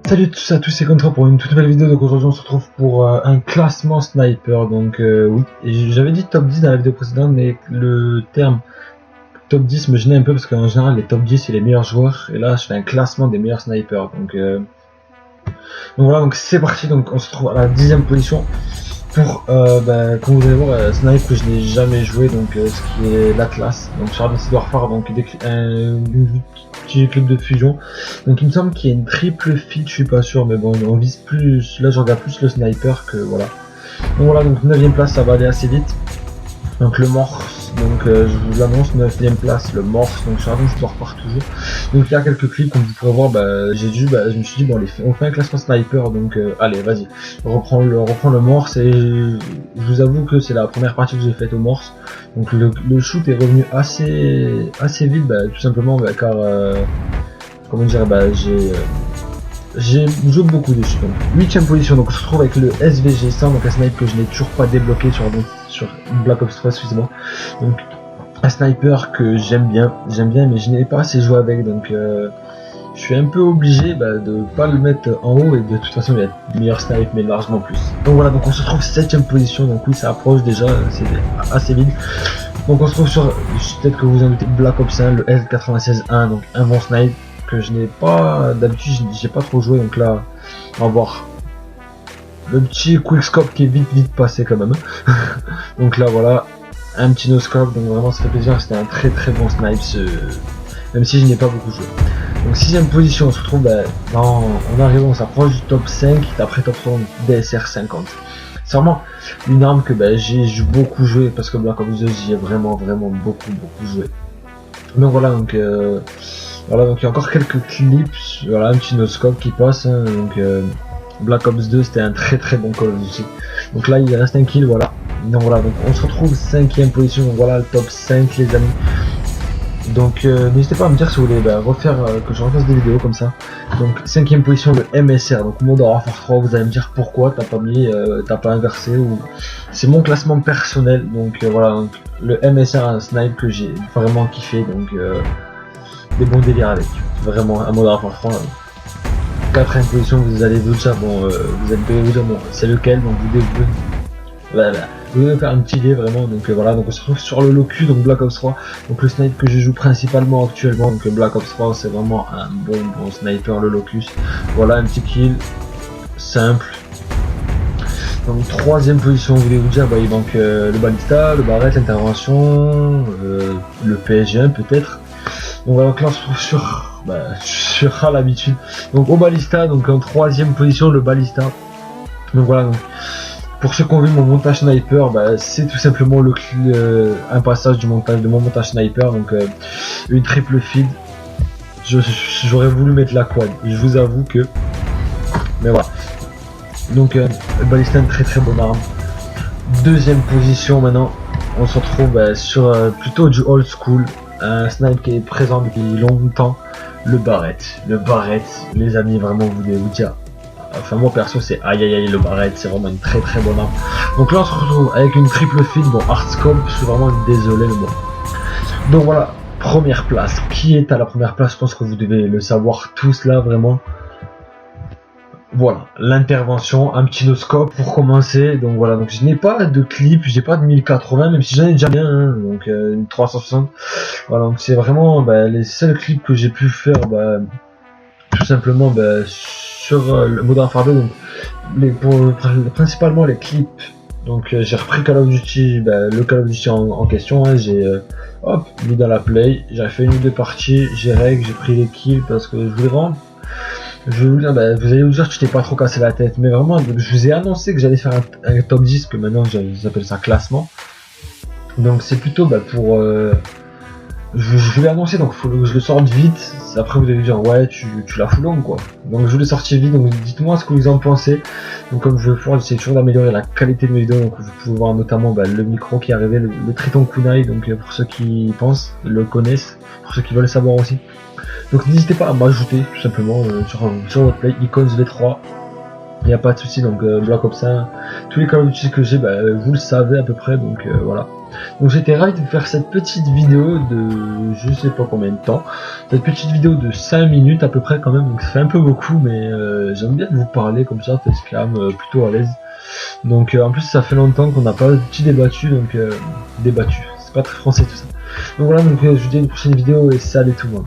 Salut à tous, c'est Contra pour une toute nouvelle vidéo. Donc aujourd'hui on se retrouve pour un classement sniper. Donc oui, j'avais dit top 10 dans la vidéo précédente, mais le terme top 10 me gênait un peu parce qu'en général les top 10 c'est les meilleurs joueurs, et là je fais un classement des meilleurs snipers. Donc voilà, donc c'est parti. Donc on se retrouve à la 10e position pour comme vous allez voir, un snipe que je n'ai jamais joué, donc ce qui est l'Atlas. Donc Charles Warfare, donc un petit clip de fusion. Donc il me semble qu'il y a une triple feed, je suis pas sûr, mais bon on vise plus, là je regarde plus le sniper que voilà. Donc voilà, donc 9ème place, ça va aller assez vite. Donc le morse, donc je vous l'annonce, 9ème place, le morse, donc Charles Warfare toujours. Donc il y a quelques clips, comme vous pourrez voir, je me suis dit bon allez, on fait un classement sniper, donc allez vas-y, reprends le morse, et je vous avoue que c'est la première partie que j'ai faite au morse. Donc le shoot est revenu assez vite, tout simplement car comment dire, j'ai joué beaucoup dessus. Donc 8ème position, donc on se retrouve avec le SVG 100, donc un sniper que je n'ai toujours pas débloqué sur Black Ops 3, excusez-moi. Donc un sniper que j'aime bien, mais je n'ai pas assez joué avec, donc je suis un peu obligé de pas le mettre en haut, et de toute façon il y a de meilleurs snipers mais largement plus. Donc voilà, donc on se retrouve 7ème position, donc oui ça approche déjà, c'est assez vite. Donc on se trouve sur, peut-être que vous en doutez, Black Ops 1, le L96-1, donc un bon snipe que je n'ai pas, d'habitude j'ai pas trop joué, donc là on va voir le petit quickscope qui est vite passé quand même. Donc là voilà, un petit no-scope, donc vraiment ça fait plaisir, c'était un très bon snipe, même si je n'ai pas beaucoup joué. Donc 6ème position, on se retrouve, on arrive, on s'approche du top 5, après top 100 DSR 50. C'est vraiment une arme que j'ai beaucoup joué, parce que Black Ops 2 j'y ai vraiment beaucoup joué. Donc voilà, donc il y a encore quelques clips, voilà, un petit no-scope qui passe, hein, donc Black Ops 2 c'était un très bon Call of Duty. Donc là il reste un kill, voilà. Donc voilà, donc on se retrouve 5ème position, donc voilà le top 5 les amis. Donc n'hésitez pas à me dire si vous voulez que je refasse des vidéos comme ça. Donc 5ème position, le MSR, donc Modern Warfare 3, vous allez me dire pourquoi t'as pas inversé, ou c'est mon classement personnel. Donc voilà, donc, le MSR, un snipe que j'ai vraiment kiffé, donc des bons délires avec, vraiment un Modern Warfare 3. 4ème position, vous allez vous dire bon, c'est lequel, donc vous devez faire un petit dé vraiment. Donc voilà, donc on se retrouve sur le locu, donc Black Ops 3, donc le snipe que je joue principalement actuellement. Donc Black Ops 3 c'est vraiment un bon sniper, le locus. Voilà, un petit kill simple. Donc 3ème position, vous voulez vous dire, il manque le balista, le barrette, l'intervention, le PSG1 peut-être. Donc voilà, donc là on se trouve sur l'habitude, donc au balista, donc en 3ème position le balista. Donc voilà, donc pour ceux qui ont vu mon montage sniper, c'est tout simplement un passage de mon montage sniper, donc une triple feed. J'aurais voulu mettre la quad, je vous avoue que, mais voilà. Donc le balista, une très bonne arme. 2ème position, maintenant on se retrouve sur plutôt du old school, un snipe qui est présent depuis longtemps, le barrette, les amis, vraiment vous devez vous dire. Enfin moi perso c'est aïe le barrette, c'est vraiment une très bonne arme. Donc là on se retrouve avec une triple feed, bon hardscope, je suis vraiment désolé mais bon. Donc voilà, première place, qui est à la première place, je pense que vous devez le savoir tous là vraiment. Voilà, l'intervention, un petit no-scope pour commencer. Donc voilà, donc je n'ai pas de clip, j'ai pas de 1080, même si j'en ai déjà bien, hein, donc une 360. Voilà, donc c'est vraiment les seuls clips que j'ai pu faire, tout simplement sur le Modern Warfare 2, donc principalement les clips. Donc j'ai repris Call of Duty, le Call of Duty en question, hein, j'ai mis dans la play, j'ai fait 1 ou 2 parties, j'ai pris les kills parce que je voulais vraiment. Je vais vous dire, vous allez vous dire que je t'ai pas trop cassé la tête, mais vraiment je vous ai annoncé que j'allais faire un top 10, que maintenant j'appelle ça classement. Donc c'est plutôt pour je l'ai annoncé, donc faut que je le sorte vite. Après vous allez dire ouais tu l'as full long quoi. Donc je vous l'ai sorti vite, donc dites-moi ce que vous en pensez. Donc comme je veux faire, j'essaie toujours d'améliorer la qualité de mes vidéos. Donc vous pouvez voir notamment le micro qui est arrivé, le Triton Kunai, donc pour ceux qui pensent, le connaissent, pour ceux qui veulent savoir aussi. Donc n'hésitez pas à m'ajouter tout simplement sur votre play, Icons V3. Il n'y a pas de souci, donc Black Ops 1, tous les Call of Duty que j'ai, bah, vous le savez à peu près, donc voilà. Donc j'étais ravi de vous faire cette petite vidéo de je sais pas combien de temps, cette petite vidéo de 5 minutes à peu près quand même, donc ça fait un peu beaucoup, mais j'aime bien vous parler comme ça, facecam, plutôt à l'aise. Donc en plus ça fait longtemps qu'on n'a pas petit débattu, donc débattu, c'est pas très français tout ça. Donc voilà, donc je vous dis à une prochaine vidéo et salut tout le monde.